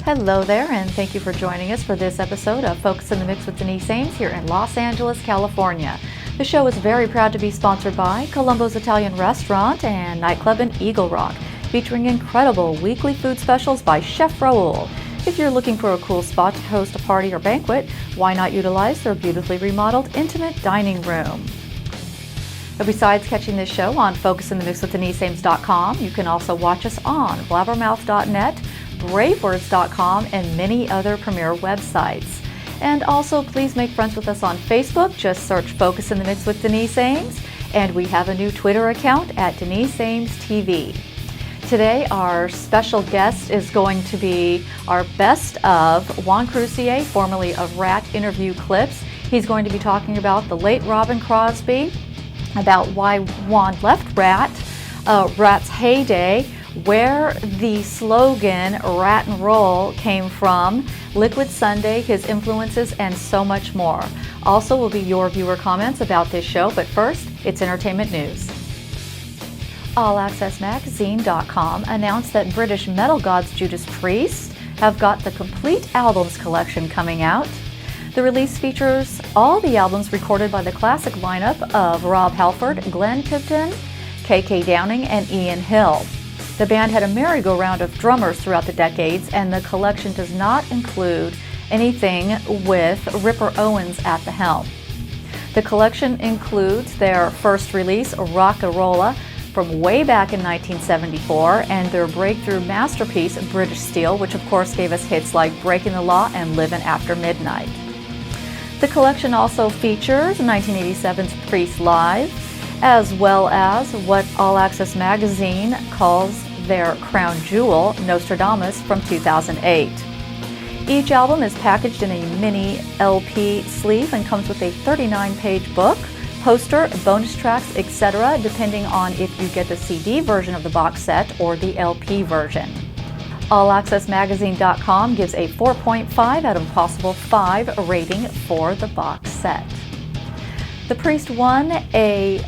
Hello there, and thank you for joining us for this episode of Focus in the Mix with Denise Ames here in Los Angeles, California. The show is very proud to be sponsored by Colombo's Italian Restaurant and Nightclub in Eagle Rock, featuring incredible weekly food specials by Chef Raul. If you're looking for a cool spot to host a party or banquet, why not utilize their beautifully remodeled intimate dining room? But besides catching this show on focusinthemixwithDeniseAmes.com, you can also watch us on blabbermouth.net, bravewords.com, and many other premier websites. And also, please make friends with us on Facebook. Just search Focus in the Mix with Denise Ames. And we have a new Twitter account at Denise Ames TV. Today, our special guest is going to be our best of Juan Croucier, formerly of RATT interview clips. He's going to be talking about the late Robin Crosby, about why Juan left RATT, RATT's heyday, where the slogan Rat and Roll came from, Liquid Sunday, his influences, and so much more. Also will be your viewer comments about this show, but first, it's entertainment news. AllAccessMagazine.com announced that British metal gods Judas Priest have got the complete albums collection coming out. The release features all the albums recorded by the classic lineup of Rob Halford, Glenn Tipton, KK Downing, and Ian Hill. The band had a merry-go-round of drummers throughout the decades, and the collection does not include anything with Ripper Owens at the helm. The collection includes their first release, Rock-a-Rolla, from way back in 1974, and their breakthrough masterpiece, British Steel, which of course gave us hits like Breaking the Law and Livin' After Midnight. The collection also features 1987's Priest Live, as well as what All Access Magazine calls their crown jewel, Nostradamus, from 2008. Each album is packaged in a mini LP sleeve and comes with a 39-page book, poster, bonus tracks, etc., depending on if you get the CD version of the box set or the LP version. AllAccessMagazine.com gives a 4.5 out of a possible 5 rating for the box set. The Priest won a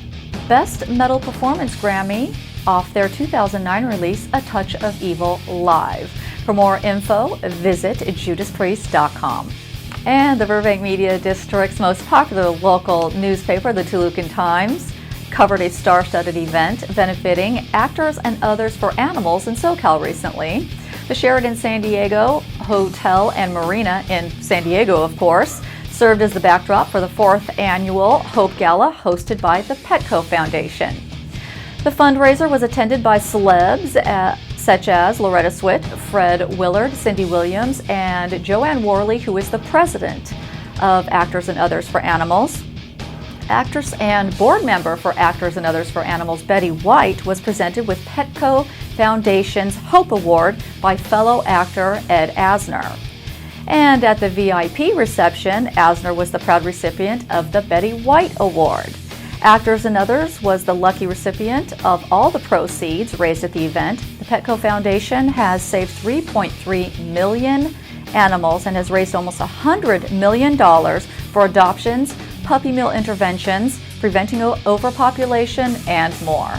Best Metal Performance Grammy off their 2009 release, A Touch of Evil Live. For more info, visit judaspriest.com. And the Burbank Media District's most popular local newspaper, the Tolucan Times, covered a star-studded event benefiting actors and others for animals in SoCal recently. The Sheraton San Diego Hotel and Marina in San Diego, of course, served as the backdrop for the 4th annual Hope Gala hosted by the Petco Foundation. The fundraiser was attended by celebs such as Loretta Swit, Fred Willard, Cindy Williams, and Joanne Worley, who is the president of Actors and Others for Animals. Actress and board member for Actors and Others for Animals, Betty White, was presented with Petco Foundation's Hope Award by fellow actor Ed Asner. And at the VIP reception, Asner was the proud recipient of the Betty White Award. Actors and Others was the lucky recipient of all the proceeds raised at the event. The Petco Foundation has saved 3.3 million animals and has raised almost $100 million for adoptions, puppy mill interventions, preventing overpopulation, and more.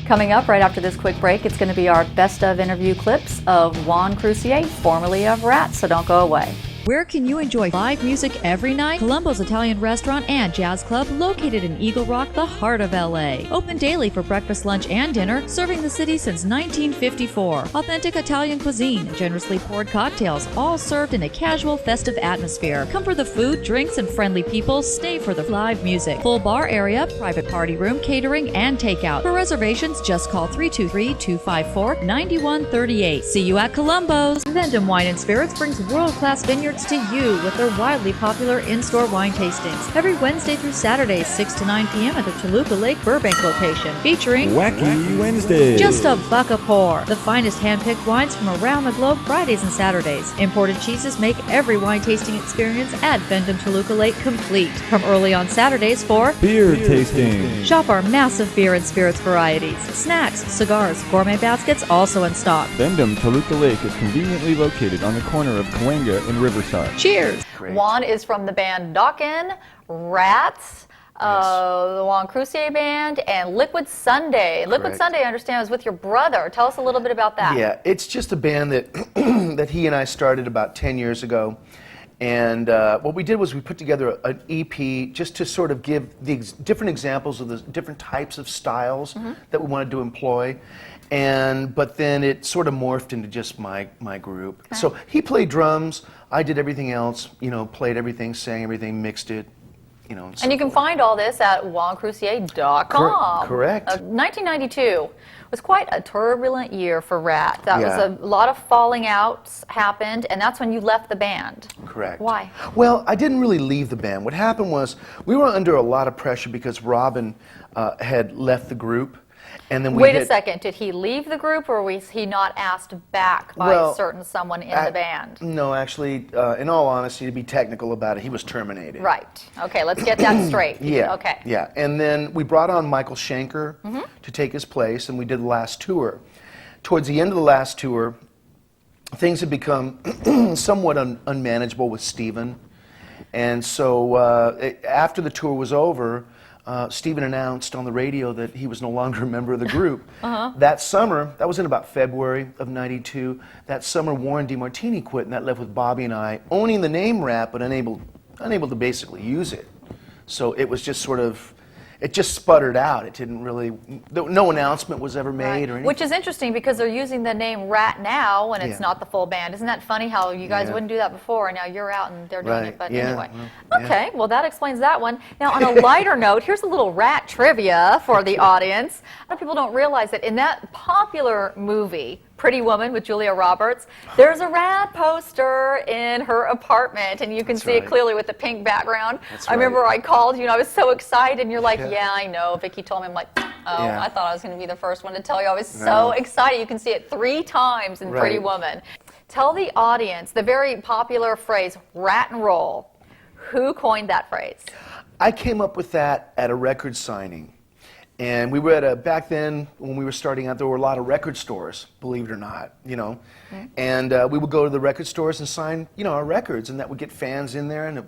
Coming up right after this quick break, it's going to be our best of interview clips of Juan Croucier, formerly of RATT, so don't go away. Where can you enjoy live music every night? Colombo's Italian Restaurant and Jazz Club, located in Eagle Rock, the heart of LA. Open daily for breakfast, lunch, and dinner, serving the city since 1954. Authentic Italian cuisine, generously poured cocktails, all served in a casual, festive atmosphere. Come for the food, drinks, and friendly people. Stay for the live music. Full bar area, private party room, catering, and takeout. For reservations, just call 323-254-9138. See you at Colombo's. Vendome Wine and Spirits brings world-class vineyards to you with their widely popular in-store wine tastings every Wednesday through Saturday, 6 to 9 p.m. at the Toluca Lake Burbank location, featuring Wacky Wednesday, just a buck a pour, the finest hand-picked wines from around the globe Fridays and Saturdays. Imported cheeses make every wine tasting experience at Vendome Toluca Lake complete. From early on Saturdays for beer tasting. Shop our massive beer and spirits varieties, snacks, cigars, gourmet baskets also in stock. Vendome Toluca Lake is conveniently located on the corner of Cahuenga and Riverside. Cheers! Juan is from the band Dokken, RATT. the Juan Croucier Band, and Liquid Sunday. Liquid Correct. Sunday, I understand, was with your brother. Tell us a little bit about that. Yeah, it's just a band that that he and I started about 10 years ago. And what we did was we put together an EP just to sort of give the different examples of the different types of styles that we wanted to employ. But then it sort of morphed into just my group. Okay. So he played drums, I did everything else, played everything, sang everything, mixed it. And you can find all this at juancroucier.com. Correct. 1992 was quite a turbulent year for RATT. That Yeah. was a lot of falling outs happened, and that's when you left the band. Correct. Why? Well, I didn't really leave the band. What happened was we were under a lot of pressure because Robin had left the group. And then Wait a second, did he leave the group, or was he not asked back by someone in the band? No, actually, in all honesty, to be technical about it, he was terminated. Right. Okay, let's get that straight. Yeah. Okay. Yeah, and then we brought on Michael Schenker to take his place, and we did the last tour. Towards the end of the last tour, things had become somewhat unmanageable with Steven. And so after the tour was over, Steven announced on the radio that he was no longer a member of the group. That summer, that was in about February of '92, that summer Warren DeMartini quit, and that left with Bobby and I owning the name RATT, but unable to basically use it. So it was just sort of, it just sputtered out. It didn't really, no announcement was ever made or anything. Which is interesting because they're using the name RATT now and it's not the full band. Isn't that funny how you guys wouldn't do that before and now you're out and they're doing it? But anyway. Well, okay, well that explains that one. Now on a lighter note, here's a little RATT trivia for the audience. A lot of people don't realize that in that popular movie, Pretty Woman with Julia Roberts, there's a RATT poster in her apartment, and you can see it clearly with the pink background. I remember I called you and I was so excited, and you're like, yeah, I know. Vicki told me. I'm like, oh, I thought I was going to be the first one to tell you. I was so excited. You can see it 3 times in Pretty Woman. Tell the audience the very popular phrase, RATT and roll. Who coined that phrase? I came up with that at a record signing. And we were at back then, when we were starting out, there were a lot of record stores, believe it or not, And we would go to the record stores and sign, our records, and that would get fans in there, and it,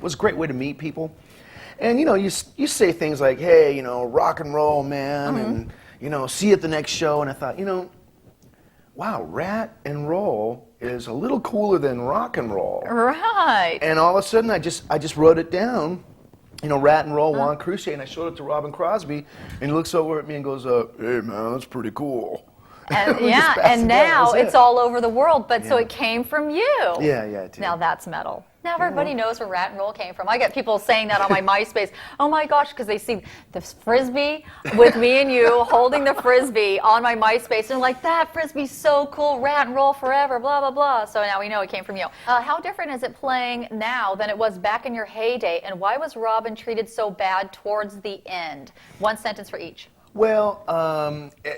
was a great way to meet people. And, you say things like, hey, rock and roll, man, and, see you at the next show. And I thought, wow, RATT and roll is a little cooler than rock and roll. Right. And all of a sudden, I just wrote it down. RATT and roll, Juan Croucier, and I showed it to Robin Crosby, and he looks over at me and goes, hey man, that's pretty cool. And, and now it's all over the world, but so it came from you. Yeah, it did. Now that's metal. Now everybody knows where RATT and roll came from. I get people saying that on my MySpace. Oh my gosh, because they see the Frisbee with me and you holding the Frisbee on my MySpace, and like, that Frisbee's so cool, RATT and roll forever, blah, blah, blah. So now we know it came from you. How different is it playing now than it was back in your heyday, and why was Robin treated so bad towards the end? 1 sentence for each. Well,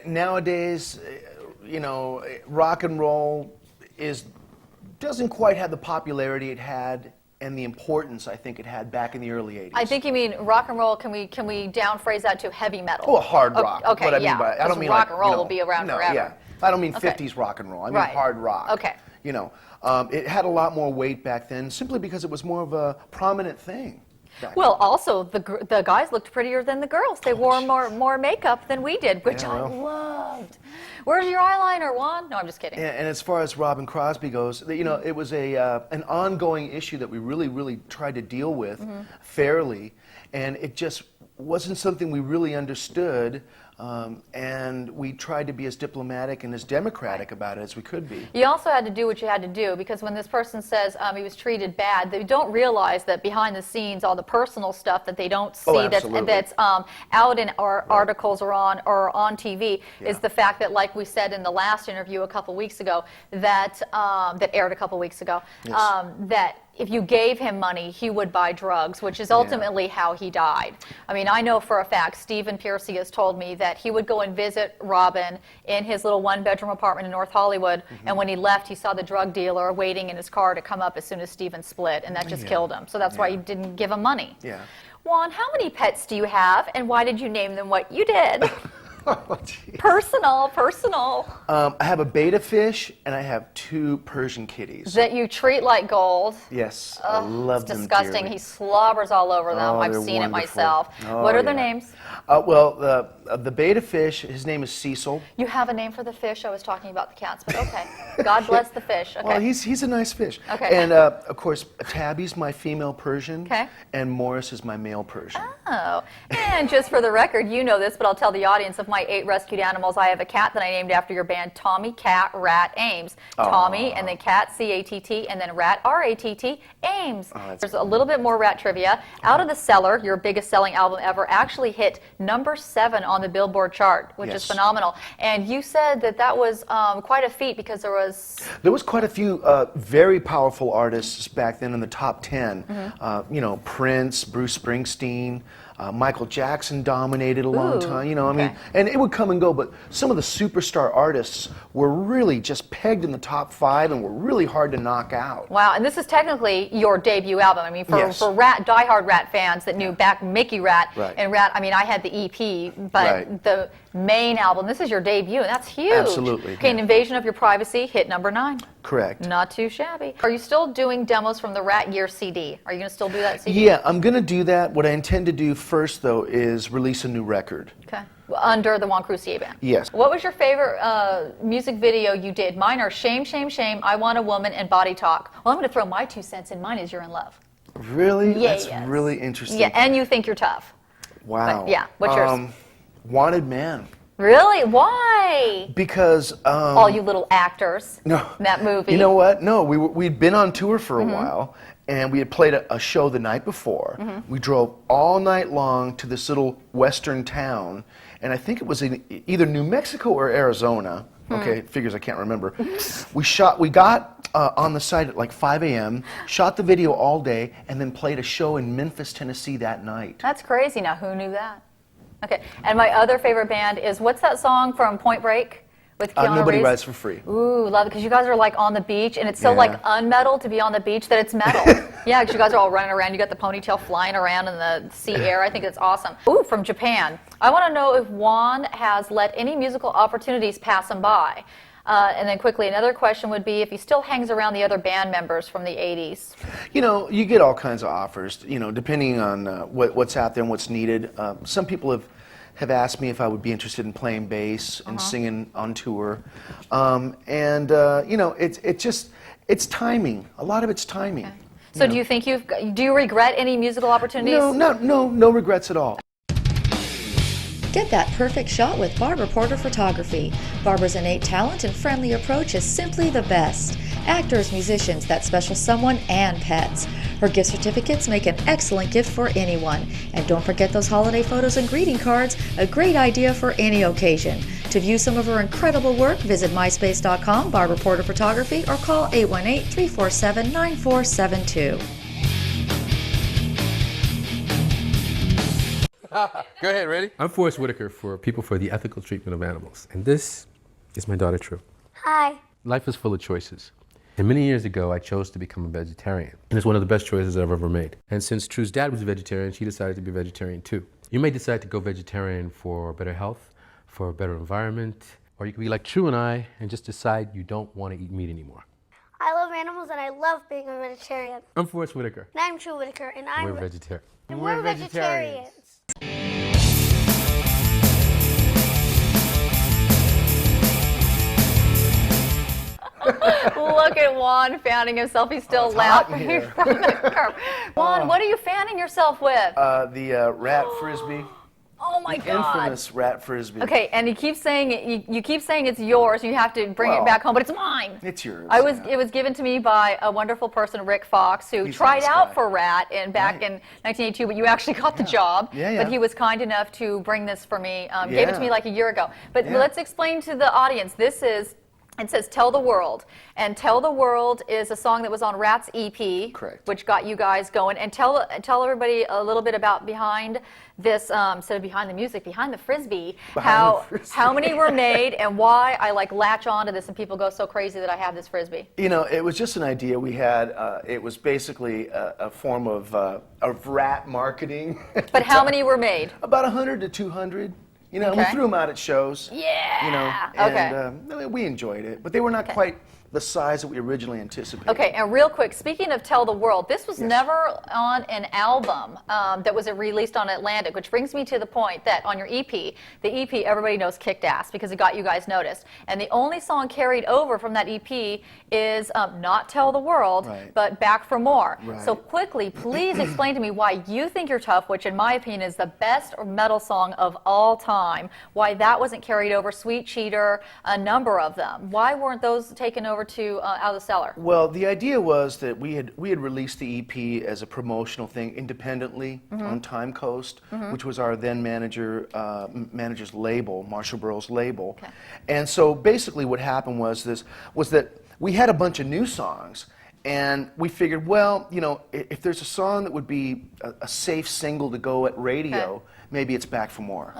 nowadays, rock and roll doesn't quite have the popularity it had and the importance I think it had back in the early 80s. I think you mean rock and roll. Can we downphrase that to heavy metal? Oh, hard rock. Okay, what I mean by, I don't mean rock like, and roll will be around forever. Yeah. I don't mean 50s rock and roll. I mean hard rock. Okay. It had a lot more weight back then simply because it was more of a prominent thing. Well, also, the guys looked prettier than the girls. They wore more makeup than we did, which I loved. Where's your eyeliner, Juan? No, I'm just kidding. And as far as Robin Crosby goes, it was an ongoing issue that we really tried to deal with fairly, and it just wasn't something we really understood. And we tried to be as diplomatic and as democratic about it as we could be. You also had to do what you had to do, because when this person says he was treated bad, they don't realize that behind the scenes, all the personal stuff that they don't see that's out in our articles or on TV is the fact that, like we said in the last interview a couple weeks ago, that aired a couple weeks ago, that if you gave him money, he would buy drugs, which is ultimately how he died. I mean, I know for a fact, Stephen Piercy has told me that he would go and visit Robin in his little 1-bedroom apartment in North Hollywood, and when he left, he saw the drug dealer waiting in his car to come up as soon as Stephen split, and that just killed him. So that's why he didn't give him money. Yeah. Juan, how many pets do you have, and why did you name them what you did? Oh, geez. Personal. I have a beta fish and I have 2 Persian kitties. That you treat like gold. Yes, I love It's them disgusting. dearly. He slobbers all over them. Oh, I've they're seen wonderful. it myself. Oh, What are their yeah. names? Well, the beta fish, his name is Cecil. You have a name for the fish? I was talking about the cats, but okay. God bless the fish. Okay. Well, he's a nice fish. Okay. And of course, Tabby's my female Persian. Okay. And Morris is my male Persian. Oh, and just for the record, you know this, but I'll tell the audience, of my 8 rescued animals, I have a cat that I named after your band, Tommy Cat Rat Ames. Tommy, and then Cat, C-A-T-T, and then Rat, R-A-T-T, Ames. There's a little bit more rat trivia. Out of the Cellar, your biggest selling album ever, actually hit #7 on the Billboard chart, which is phenomenal. And you said that that was quite a feat because there was quite a few very powerful artists back then in the top 10. You know, Prince, Bruce Springsteen, Michael Jackson dominated a long time. You know, I mean, and it would come and go, but some of the superstar artists were really just pegged in the top 5 and were really hard to knock out. Wow, and this is technically your debut album. I mean, for Rat, diehard Rat fans that knew back Mickey Rat and Rat, I mean, I had the EP, but the main album, this is your debut, and that's huge. Absolutely. Okay, An Invasion of Your Privacy hit #9. Correct. Not too shabby. Are you still doing demos from the Rat Year CD? Are you going to still do that CD? Yeah, I'm going to do that. What I intend to do first, though, is release a new record. Okay. Under the Juan Croucier band? Yes. What was your favorite music video you did? Mine are Shame, Shame, Shame, I Want a Woman, and Body Talk. Well, I'm going to throw my 2 cents in. Mine is You're in Love. Really? Yeah, That's really interesting. Yeah, and You Think You're Tough. Wow. But, yeah, what's yours? Wanted Man. Really? Why? Because all you little actors. No. In that movie. You know what? No, we'd been on tour for a while, and we had played a show the night before. We drove all night long to this little western town, and I think it was in either New Mexico or Arizona. Okay, figures I can't remember. We got on the site at like 5 a.m., shot the video all day, and then played a show in Memphis, Tennessee that night. That's crazy. Now, who knew that? Okay, and my other favorite band is, what's that song from Point Break with Keanu Nobody Reeves? Rides for Free. Ooh, love it, because you guys are like on the beach, and it's so like unmetal to be on the beach that it's metal. Yeah, because you guys are all running around. You got the ponytail flying around in the sea air. I think it's awesome. Ooh, from Japan. I want to know if Juan has let any musical opportunities pass him by. And then quickly, another question would be if he still hangs around the other band members from the 80s. You know, you get all kinds of offers, you know, depending on what's out there and what's needed. Some people have asked me if I would be interested in playing bass and singing on tour. You know, it's timing. A lot of it's timing. Okay. So do you think do you regret any musical opportunities? No regrets at all. Get that perfect shot with Barbara Porter Photography. Barbara's innate talent and friendly approach is simply the best. Actors, musicians, that special someone, and pets. Her gift certificates make an excellent gift for anyone. And don't forget those holiday photos and greeting cards, a great idea for any occasion. To view some of her incredible work, visit myspace.com, Barbara Porter Photography, or call 818-347-9472. Go ahead, ready? I'm Forrest Whitaker for People for the Ethical Treatment of Animals, and this is my daughter, True. Hi. Life is full of choices, and many years ago, I chose to become a vegetarian, and it's one of the best choices I've ever made. And since True's dad was a vegetarian, she decided to be a vegetarian too. You may decide to go vegetarian for better health, for a better environment, or you can be like True and I and just decide you don't want to eat meat anymore. I love animals and I love being a vegetarian. I'm Forrest Whitaker. And I'm True Whitaker and We're vegetarian. And we're vegetarians. Look at Juan fanning himself. He's still laughing from the curb. Juan, what are you fanning yourself with? The rat frisbee. Oh my God! Infamous rat frisbee. Okay, and you keep saying you keep saying it's yours. You have to bring it back home, but it's mine. It's yours. It was given to me by a wonderful person, Rick Fox, who tried out for RATT back in 1982, but you actually got the job. But he was kind enough to bring this for me. Gave it to me like a year ago. But let's explain to the audience. It says Tell the World, and Tell the World is a song that was on RATT's EP, which got you guys going. And tell everybody a little bit about behind this, instead of behind the music, behind the frisbee, how many were made and why I like latch onto this and people go so crazy that I have this frisbee. You know, it was just an idea we had. It was basically a form of RATT marketing. But how many were made? About 100 to 200. You know, Okay. we threw them out at shows. Yeah. You know, and we enjoyed it, but they were not quite the size that we originally anticipated. Okay, and real quick, speaking of Tell the World, this was never on an album that was released on Atlantic, which brings me to the point that on your EP, the EP, everybody knows kicked ass because it got you guys noticed. And the only song carried over from that EP is not Tell the World, but Back for More. Right. So quickly, please explain to me why you think You're Tough, which in my opinion is the best metal song of all time, why that wasn't carried over, Sweet Cheater, a number of them. Why weren't those taken over to Out of the Cellar? Well, the idea was that we had released the EP as a promotional thing independently on Time Coast, which was our then manager's label, Marshall Burroughs' label. Okay. And so basically what happened was that we had a bunch of new songs, and we figured, well, you know, if there's a song that would be a safe single to go at radio, maybe it's Back for More.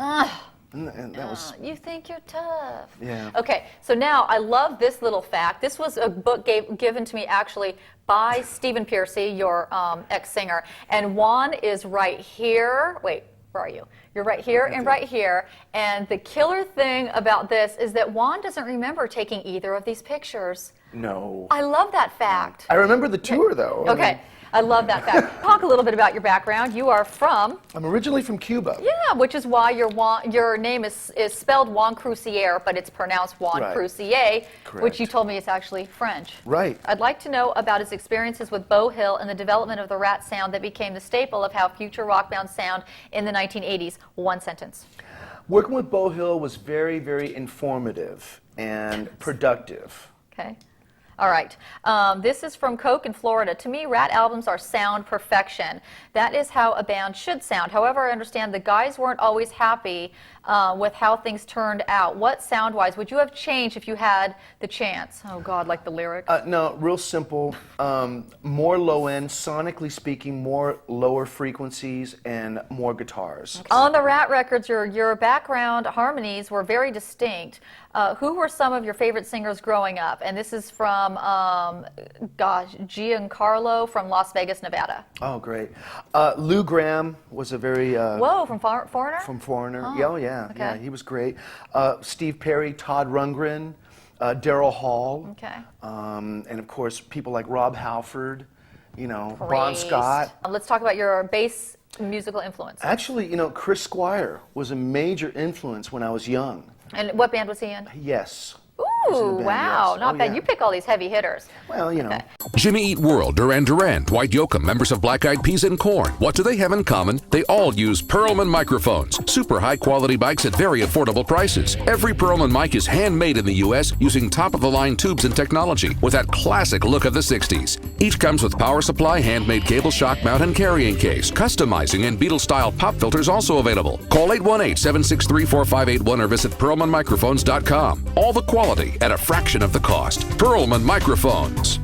And that was. You think you're tough. Yeah. Okay, so now I love this little fact. This was a book given to me actually by Stephen Pearcy, your ex-singer. And Juan is right here. Wait, where are you? You're right here and right here. And the killer thing about this is that Juan doesn't remember taking either of these pictures. No. I love that fact. I remember the tour, though. Okay. I love that fact. Talk a little bit about your background. You are from? I'm originally from Cuba. Yeah, which is why your name is spelled Juan Croucier, but it's pronounced Juan Croucier, which you told me is actually French. Right. I'd like to know about his experiences with Beau Hill and the development of the RATT sound that became the staple of how future rock bands sound in the 1980s. One sentence. Working with Beau Hill was very, very informative and productive. Okay. All right. This is from Coke in Florida. To me, RATT albums are sound perfection. That is how a band should sound. However, I understand the guys weren't always happy with how things turned out. What sound-wise would you have changed if you had the chance? Oh, God, like the lyrics. No, real simple. More low-end, sonically speaking, more lower frequencies and more guitars. On the RATT records, your background harmonies were very distinct. Who were some of your favorite singers growing up? And this is from, Giancarlo from Las Vegas, Nevada. Oh, great. Lou Gramm was a very... Whoa, from Foreigner? From Foreigner. Oh, Yeah, okay. yeah, he was great. Steve Perry, Todd Rundgren, Daryl Hall. Okay. And of course, people like Rob Halford, you know, Bon Great. Scott. Let's talk about your bass musical influence. Actually, you know, Chris Squire was a major influence when I was young. And what band was he in? Yes. Was in the Ooh, band, wow, yes. not Oh, bad. yeah. You pick all these heavy hitters. Well, you know. Okay. Jimmy Eat World, Duran Duran, Dwight Yoakam, members of Black Eyed Peas and Korn. What do they have in common? They all use Perlman microphones. Super high quality mics at very affordable prices. Every Perlman mic is handmade in the U.S. using top-of-the-line tubes and technology with that classic look of the 60s. Each comes with power supply, handmade cable, shock mount, and carrying case. Customizing and Beatles-style pop filters also available. Call 818-763-4581 or visit PerlmanMicrophones.com. All the quality at a fraction of the cost. Perlman Microphones.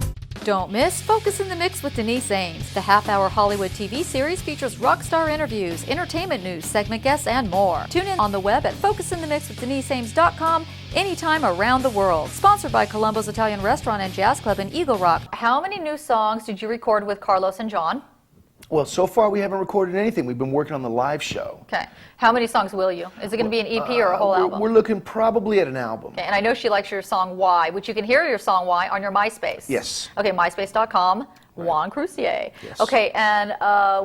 Don't miss Focus in the Mix with Denise Ames. The half-hour Hollywood TV series features rock star interviews, entertainment news, segment guests, and more. Tune in on the web at focusinthemixwithdeniseames.com anytime around the world. Sponsored by Colombo's Italian Restaurant and Jazz Club in Eagle Rock. How many new songs did you record with Carlos and John? Well, so far we haven't recorded anything. We've been working on the live show. Okay. How many songs will you? Is it going to be an EP or a whole album? We're looking probably at an album. Okay, and I know she likes your song Why, which you can hear your song Why on your MySpace. Yes. Okay, myspace.com, Juan Croucier. Yes. Okay, and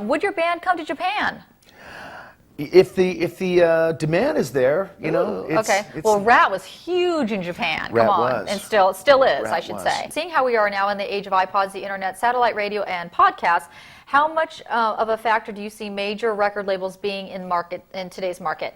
would your band come to Japan? If the demand is there, you know. Okay. Well, RATT was huge in Japan. RATT Come on, was. and still is, I RATT should was. say. Seeing how we are now in the age of iPods, the internet, satellite radio, and podcasts, how much of a factor do you see major record labels being in today's market?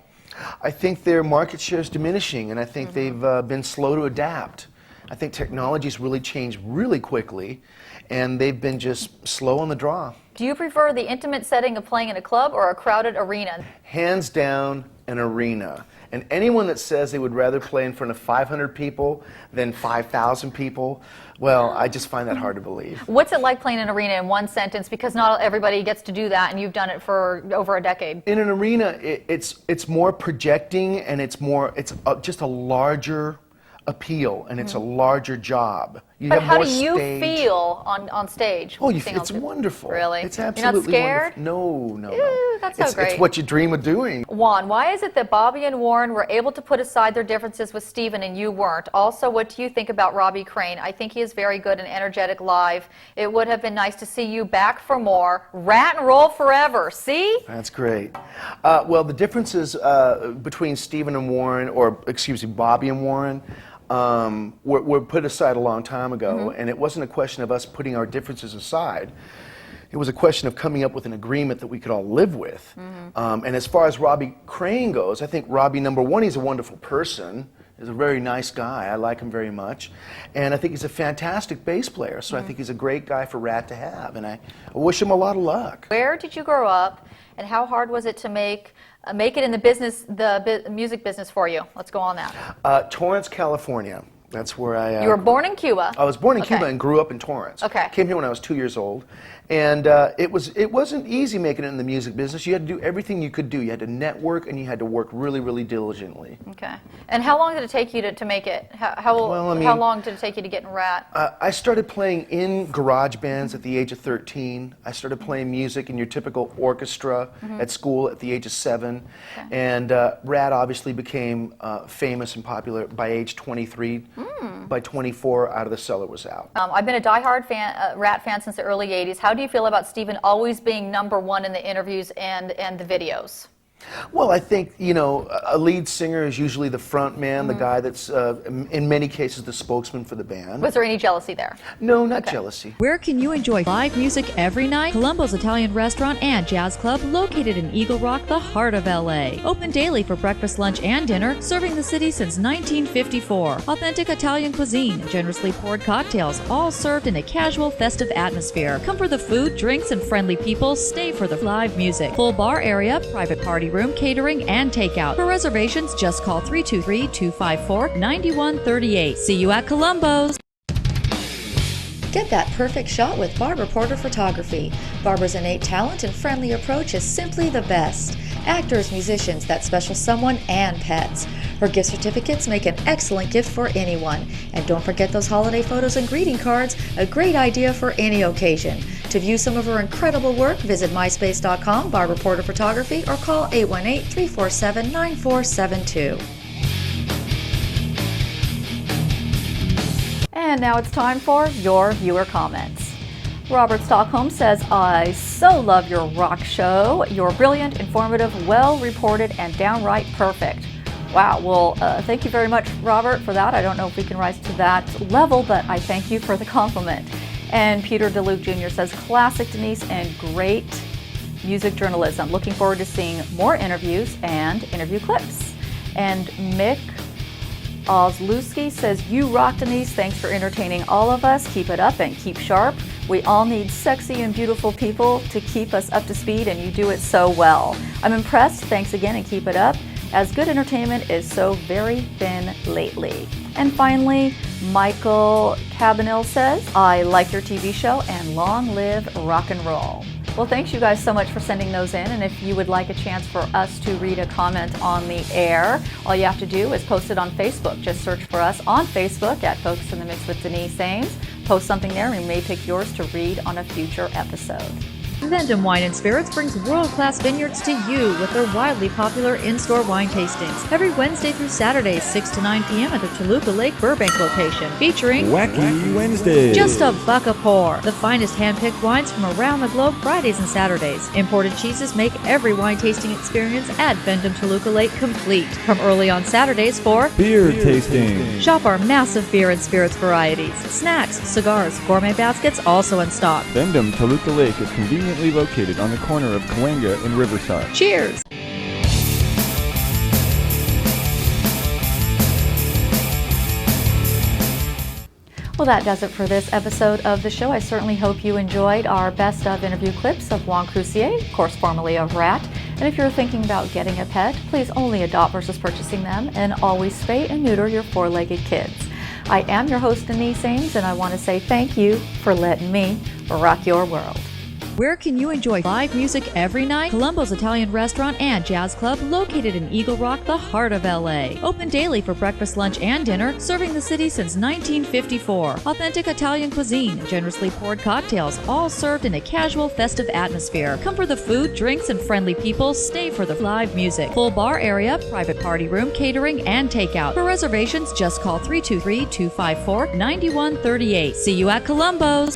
I think their market share is diminishing, and I think they've been slow to adapt. I think technology's really changed really quickly, and they've been just slow on the draw. Do you prefer the intimate setting of playing in a club or a crowded arena? Hands down, an arena. And anyone that says they would rather play in front of 500 people than 5,000 people, well, I just find that hard to believe. What's it like playing an arena in one sentence? Because not everybody gets to do that, and you've done it for over a decade. In an arena, it's more projecting, and it's just a larger appeal, and it's a larger job. But have how more do you stage. feel on stage? Oh, sing it's on wonderful. Really? It's You're absolutely not scared? wonderful. No. Ew, that's so great. It's what you dream of doing. Juan, why is it that Bobby and Warren were able to put aside their differences with Stephen and you weren't? Also, what do you think about Robbie Crane? I think he is very good and energetic live. It would have been nice to see you back for more. Rat and roll forever. See? That's great. Well, the differences between Stephen and Warren, or excuse me, Bobby and Warren, were put aside a long time ago, and it wasn't a question of us putting our differences aside. It was a question of coming up with an agreement that we could all live with. And as far as Robbie Crane goes, I think Robbie, number one, he's a wonderful person. He's a very nice guy. I like him very much. And I think he's a fantastic bass player, so I think he's a great guy for RATT to have, and I wish him a lot of luck. Where did you grow up, and how hard was it to make it in the business, music business for you? Let's go on that. Torrance, California. That's where I... You were born in Cuba. I was born in Okay. Cuba and grew up in Torrance. Okay. Came here when I was 2 years old. And it wasn't easy making it in the music business. You had to do everything you could do. You had to network, and you had to work really, really diligently. Okay. And how long did it take you to make it? How long did it take you to get in RATT? I started playing in garage bands at the age of 13. I started playing music in your typical orchestra at school at the age of 7. Okay. And RATT obviously became famous and popular by age 23. By 24, Out of the Cellar was out. I've been a diehard RATT fan since the early 80s. How do you feel about Stephen always being number one in the interviews and the videos? Well, I think, you know, a lead singer is usually the front man, the guy that's, in many cases, the spokesman for the band. Was there any jealousy there? No, not jealousy. Where can you enjoy live music every night? Columbo's Italian Restaurant and Jazz Club, located in Eagle Rock, the heart of LA. Open daily for breakfast, lunch, and dinner, serving the city since 1954. Authentic Italian cuisine, generously poured cocktails, all served in a casual, festive atmosphere. Come for the food, drinks, and friendly people. Stay for the live music. Full bar area, private party room, catering, and takeout. For reservations, just call 323-254-9138. See you at Columbo's. Get that perfect shot with Barbara Porter Photography. Barbara's innate talent and friendly approach is simply the best. Actors, musicians, that special someone, and pets. Her gift certificates make an excellent gift for anyone. And don't forget those holiday photos and greeting cards, a great idea for any occasion. To view some of her incredible work, visit myspace.com, Barbara Porter Photography, or call 818-347-9472. And now it's time for your viewer comments. Robert Stockholm says, I so love your rock show. You're brilliant, informative, well-reported, and downright perfect. Wow, well, thank you very much, Robert, for that. I don't know if we can rise to that level, but I thank you for the compliment. And Peter DeLuke Jr. says, classic Denise and great music journalism. Looking forward to seeing more interviews and interview clips. And Mick Ozlewski says, you rock, Denise. Thanks for entertaining all of us. Keep it up and keep sharp. We all need sexy and beautiful people to keep us up to speed, and you do it so well. I'm impressed. Thanks again, and keep it up, as good entertainment is so very thin lately. And finally, Michael Cabanil says, I like your TV show, and long live rock and roll. Well, thanks you guys so much for sending those in, and if you would like a chance for us to read a comment on the air, all you have to do is post it on Facebook. Just search for us on Facebook at Focus in the Mix with Denise Ames. Post something there, and we may pick yours to read on a future episode. Vendom Wine and Spirits brings world-class vineyards to you with their widely popular in-store wine tastings every Wednesday through Saturday, 6 to 9 p.m. at the Toluca Lake Burbank location, featuring Wacky Wednesday. just a buck a pour. The finest hand-picked wines from around the globe Fridays and Saturdays. Imported cheeses make every wine tasting experience at Vendom Toluca Lake complete. From early on Saturdays for Beer tasting. shop our massive beer and spirits varieties, snacks, cigars, gourmet baskets also in stock. Vendom Toluca Lake is conveniently located on the corner of Cahuenga and Riverside. Cheers! Well, that does it for this episode of the show. I certainly hope you enjoyed our best of interview clips of Juan Croucier, of course formerly of RATT. And if you're thinking about getting a pet, please only adopt versus purchasing them, and always spay and neuter your four-legged kids. I am your host, Denise Ames, and I want to say thank you for letting me rock your world. Where can you enjoy live music every night? Colombo's Italian Restaurant and Jazz Club, located in Eagle Rock, the heart of LA. Open daily for breakfast, lunch, and dinner, serving the city since 1954. Authentic Italian cuisine, generously poured cocktails, all served in a casual, festive atmosphere. Come for the food, drinks, and friendly people. Stay for the live music. Full bar area, private party room, catering, and takeout. For reservations, just call 323-254-9138. See you at Colombo's.